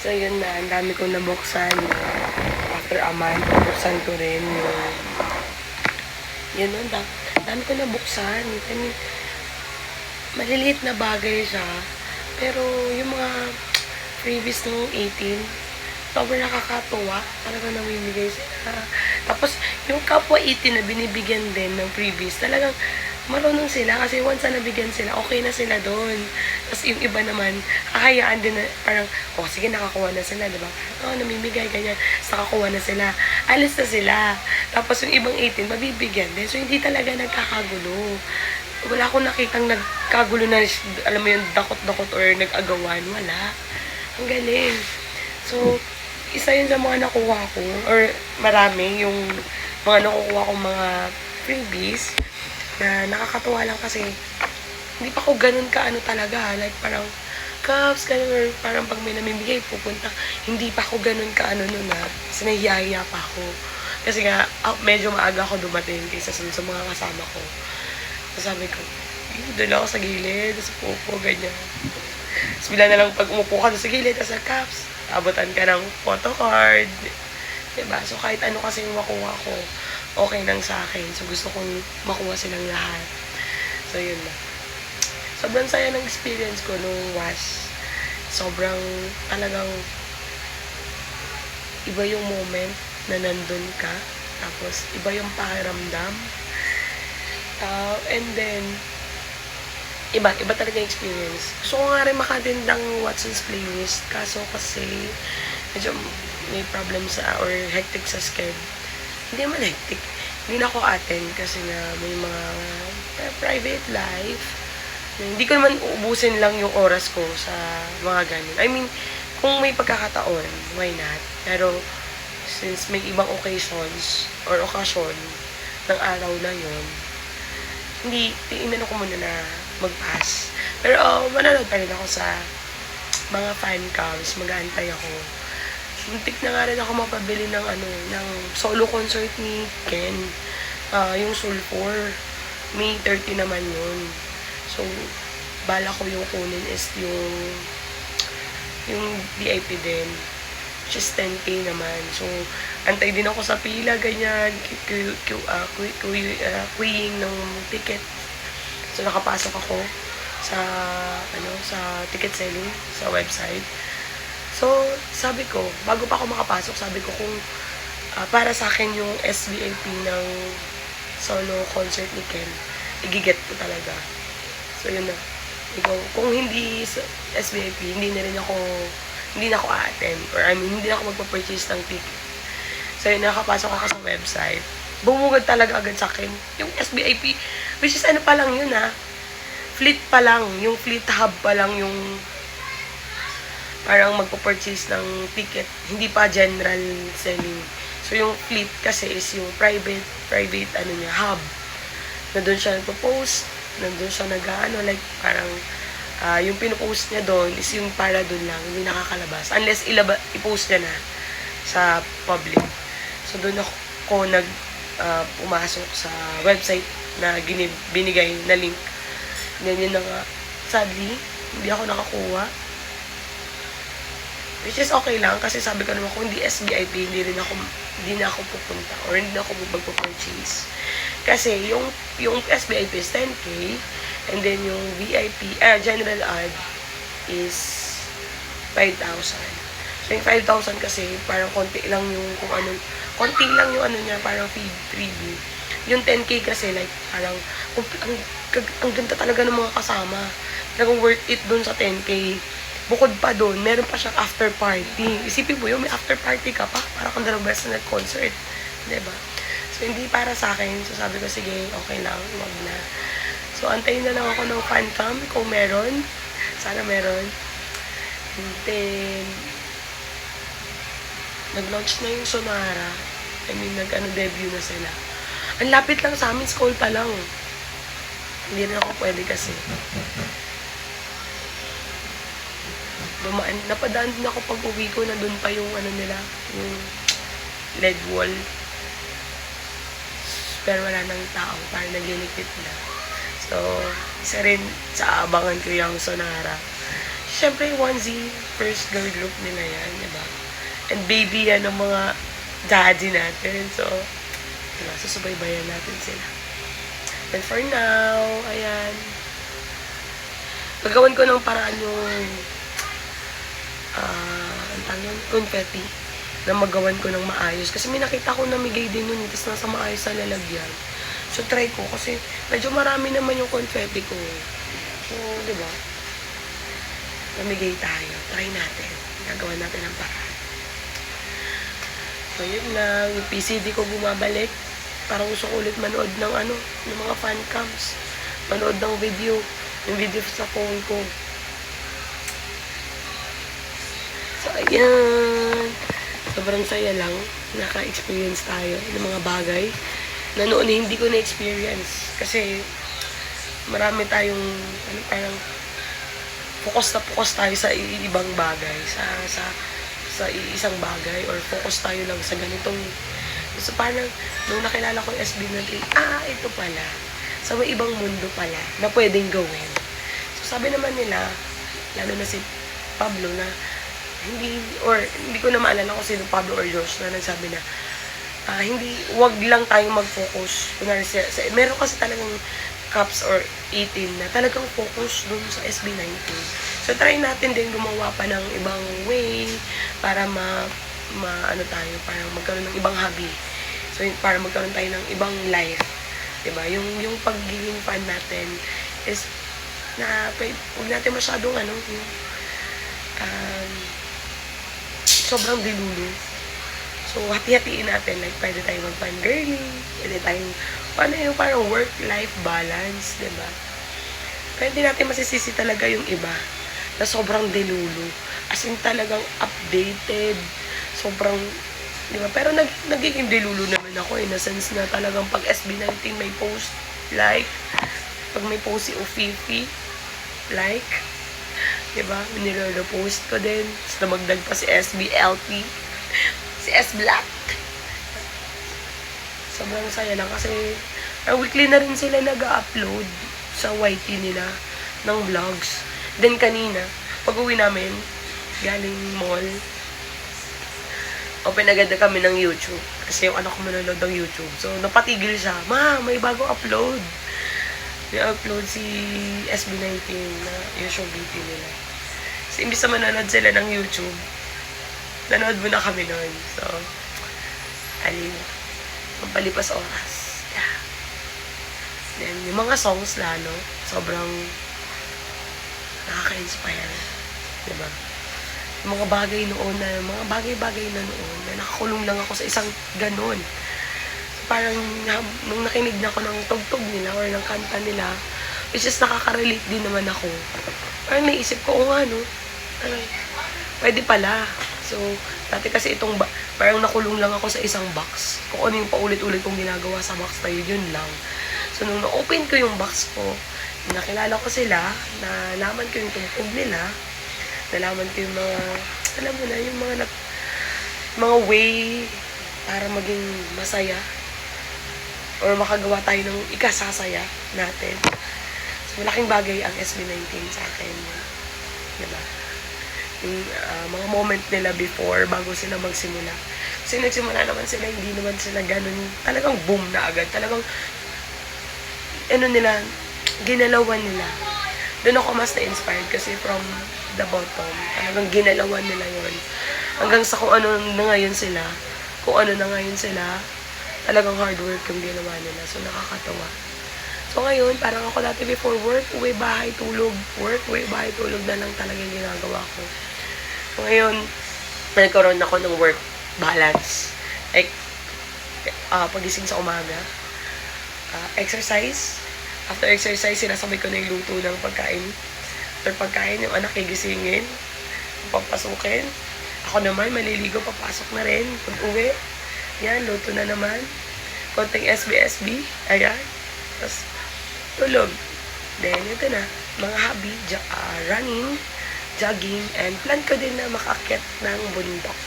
So, yun na. Ang dami kong nabuksan. After a month, nabuksan ko rin yung... Yun na, dami ko nabuksan. I mean, maliliit na bagay siya. Pero, yung mga previous nung 18, sobrang nakakatuwa. Talagang namimigay sila. Tapos, yung kapwa 18 na binibigyan din ng previous, talagang marunong sila kasi once na nabigyan sila, okay na sila doon. Tapos yung iba naman, hahayaan din na parang, oh sige nakakuha na sila, diba? Oh, namimigay, ganyan. Tapos nakakuha na sila. Alis na sila. Tapos yung ibang 18, mabibigyan din. So hindi talaga nagkakagulo. Wala akong nakitang nagkagulo na, alam mo yung dakot-dakot or nag-agawan. Wala. Ang galing. So, isa yun sa mga nakuha ko, or marami yung mga nakukuha kong mga freebies, na nakakatuwa lang kasi hindi pa ako ganun kaano talaga, like parang cups, ganun, or parang pag may namimigay pupunta, hindi pa ako ganun kaano nun kasi nahihiya pa ako kasi nga medyo maaga ako dumating kaysa sa mga kasama ko. So sabi ko, doon ako sa gilid, sa pupo, ganyan. Tapos bila na lang pag umupo ka sa gilid, sa cups, abutan ka ng photo card, diba? So kahit ano kasi yung makuha ko, okay lang sa akin. So, gusto kong makuha silang lahat. So, yun na. Sobrang saya ng experience ko nung WAS. Sobrang talagang iba yung moment na nandun ka. Tapos, iba yung pakiramdam. And then, iba talaga yung experience. Gusto ko nga rin makatend ng Watson's playlist. Kaso kasi, medyo may problem or hectic sa schedule. Hindi naman hectic. Hindi na ako attend kasi nga may mga private life. Hindi ko naman uubusin lang yung oras ko sa mga ganun. I mean, kung may pagkakataon, why not? Pero, since may ibang occasions or okasyon ng araw na yun, hindi, inano ko muna na mag-pass. Pero, manonood pa rin ako sa mga fan cams. Mag-aantay ako. Muntik na nga rin ako mapabili ng ng solo concert ni Ken. Yung Sulfur. May 30 naman yun. So, bala ko yung kunin is yung VIP din. Which is 10K naman. So, antay din ako sa pila, ganyan. Queuing ng ticket. So, nakapasok ako sa ticket selling sa website. So, sabi ko, bago pa ako makapasok, sabi ko kung para sa akin yung SVIP ng solo concert ni Ken, igiget ko talaga. So, yun na. Kung hindi SVIP, hindi na ako a-attend. Or I mean, hindi na ako magpa-purchase ng ticket. So, yun, nakapasok ako sa website. Bumugad talaga agad sa akin. Yung SVIP, which is ano pa lang yun Fleet pa lang. Yung Fleet Hub pa lang yung parang magpo-purchase ng ticket, hindi pa general selling. So, yung Fleet kasi is yung private hub. Na doon siya nagpo-post, nandun siya like, parang, yung pinopost niya doon is yung para doon lang, hindi nakakalabas. Unless i-post niya na sa public. So, doon ako pumasok sa website na binigay na link. Ganyan na nga. Sadly, hindi ako nakakuha. Which is okay lang kasi sabi ko naman kung hindi SVIP, hindi na ako pupunta or hindi na ako magpo-purchase. Kasi yung SVIP is 10K and then yung VIP, general ad is 5,000. So yung 5,000 kasi parang konti lang yung niya, parang freebie. Yung 10K kasi like parang ang ganda talaga ng mga kasama. Talagang worth it dun sa 10K. Bukod pa doon, meron pa siyang after party. Isipin mo yun, may after party ka pa. Para kung dalawang beses na nag-concert. Diba? So, hindi para sa akin. So, sabi ko, sige, okay lang. Wag na. So, antayin na lang ako ng fan cam kung meron. Sana meron. And then, nag-launch na yung Sonara. I mean, debut na sila. Ang lapit lang sa amin, school pa lang. Hindi rin ako pwede kasi. Napadaan din ako pag uwi ko na doon pa yung nila, yung LED wall. Pero wala nang tao, parang nagliligpit na. So, isa rin sa abangan ko yung Sonara. Siyempre, 1Z, first girl group nila yan, diba? And baby yan ng mga daddy natin. So, diba, susubaybayan natin sila. And for now, ayan. Gagawan ko ng paraan yung ang tawag confetti na magawan ko ng maayos. Kasi may nakita ko namigay din nun, tapos nasa maayos sa lalagyan. So, try ko kasi medyo marami naman yung confetti ko. So, di ba? Namigay tayo. Try natin. Gagawa natin ang paraan. So, yun lang. Yung PCD ko bumabalik. Parang gusto ko ulit manood ng ng mga fan cams. Manood ng video. Yung video sa phone ko. So, ayan. Sobrang saya lang. Naka-experience tayo ng mga bagay na noon hindi ko na-experience. Kasi, marami tayong, parang, focus tayo sa ibang bagay. Sa isang bagay. Or focus tayo lang sa ganitong. So, parang, nung nakilala ko yung SB natin, ito pala. So, may ibang mundo pala na pwedeng gawin. So, sabi naman nila, lalo na si Pablo na, hindi ko na maalala kung sino Pablo or Josh na nagsabi na wag lang tayong mag-focus. Kunwari, meron kasi talagang cups or 18 na talagang focus dun sa SB19. So, try natin din gumawa pa ng ibang way para tayo, para magkaroon ng ibang hobby. So, para magkaroon tayo ng ibang life. Diba? Yung pagiging fan natin is huwag natin masyadong sobrang dilulu. So, hati-hatiin natin. Like, pwede tayong mag-fangirling. Pwede tayong, parang work-life balance, diba? Pwede natin masisisi talaga yung iba na sobrang dilulu. As in, talagang updated. Sobrang, diba? Pero nagiging dilulu naman ako in a sense na talagang pag SB19 may post, like, pag may post si Ufifi, like, diba? Nilolo-post ko din. Tapos namagdag pa si SBLP. Si S-Black. Sobrang saya lang kasi weekly na rin sila nag-upload sa YT nila ng vlogs. Then kanina, pag-uwi namin, galing mall, open agad na kami ng YouTube. Kasi yung anak ko manonood ng YouTube. So, napatigil siya. Ma, may bagong upload. May upload si SB19 na usual beauty nila. So, imbis na manonood sila ng YouTube, nanood muna kami nun. So, pampalipas oras. Yeah. Then, yung mga songs lalo, sobrang nakaka-inspire. Diba? Yung mga bagay-bagay na noon, na nakakulong lang ako sa isang ganon. So, parang, nung nakinig na ako ng tugtog nila or ng kanta nila, which is nakaka-relate din naman ako. Parang naisip ko, pwede pala. So, dati kasi parang nakulong lang ako sa isang box. Kung ano yung paulit-ulit kong ginagawa sa box na yun lang. So, nung na-open ko yung box ko, nakilala ko sila, nalaman ko yung tugtog nila, nalaman ko yung mga, alam mo na, yung mga way para maging masaya or makagawa tayo ng ikasasaya natin. So, malaking bagay ang SB19 sa akin. Diba? Yung mga moment nila before, bago sila magsimula. Kasi nagsimula naman sila, hindi naman sila ganun, talagang boom na agad. Talagang, ginalawan nila. Doon ako mas na-inspired kasi from the bottom, talagang ginalawan nila yon. Hanggang sa kung ano na ngayon sila, talagang hard work yung ginawa nila. So, nakakatawa. So, ngayon, parang ako dati before work, uwi, bahay, tulog. Work, uwi, bahay, tulog na lang talaga yung ginagawa ko. So, ngayon, nagkaroon ako ng work balance. Like, pagising sa umaga, exercise. After exercise, sinasabay ko na yung luto ng pagkain. After pagkain, yung anak gigisingin, papasukin. Ako naman, maliligo, papasok na rin. Pag uwi, yan, luto na naman. Konting SB-SB, ayan. Tapos, tulog. Then, ito na, mga hobby, running, jogging, and plan ko din na makaakyat ng bundok.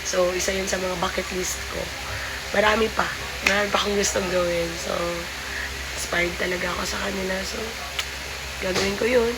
So, isa yun sa mga bucket list ko. Marami pa akong gustong gawin. So, inspired talaga ako sa kanila. So, gagawin ko yun.